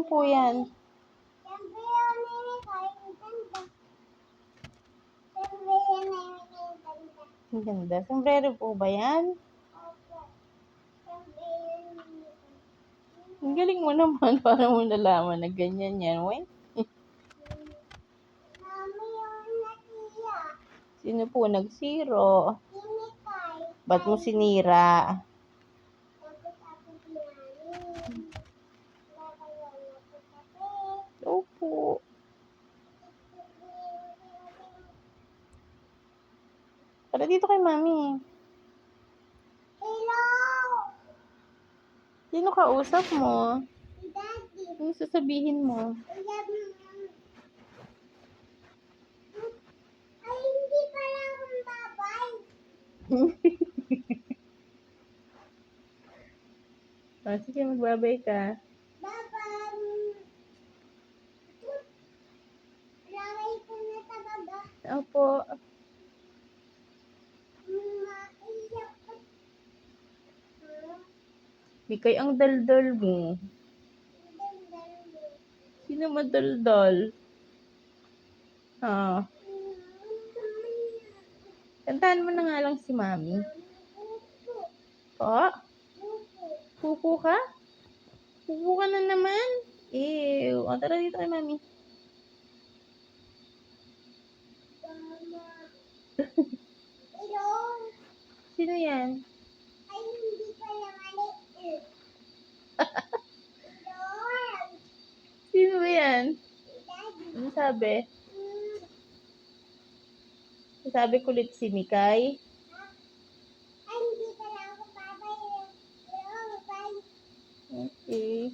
Sino po yan? Ang ganda. Sombrero po ba yan? Ang galing mo naman. Para mo nalaman na ganyan yan. Wait. Sino po nagsiro? Ba't mo sinira? Opo. Tara dito kay mami. Hello! Sino kausap mo? Daddy. Ano sasabihin mo? Ay, hindi pala akong babay. Sige, magbabay ka. Babay. Lagay ko na talaga. Opo. Maiyak ka. Mikay, ang daldal mo. Sino madaldal? Ah. Kantahan mo na nga lang si mami. Po? Pupo ka? Pupo ka na naman? Ew. O, tara dito kay mami. Hello? Sino yan? Ay, hindi pala maliit. Hello? Sino ba yan? Daddy. Ano sabi? Sabi kulit si Mikay. Ay, hindi pala ako babay. Hello, bye. Okay.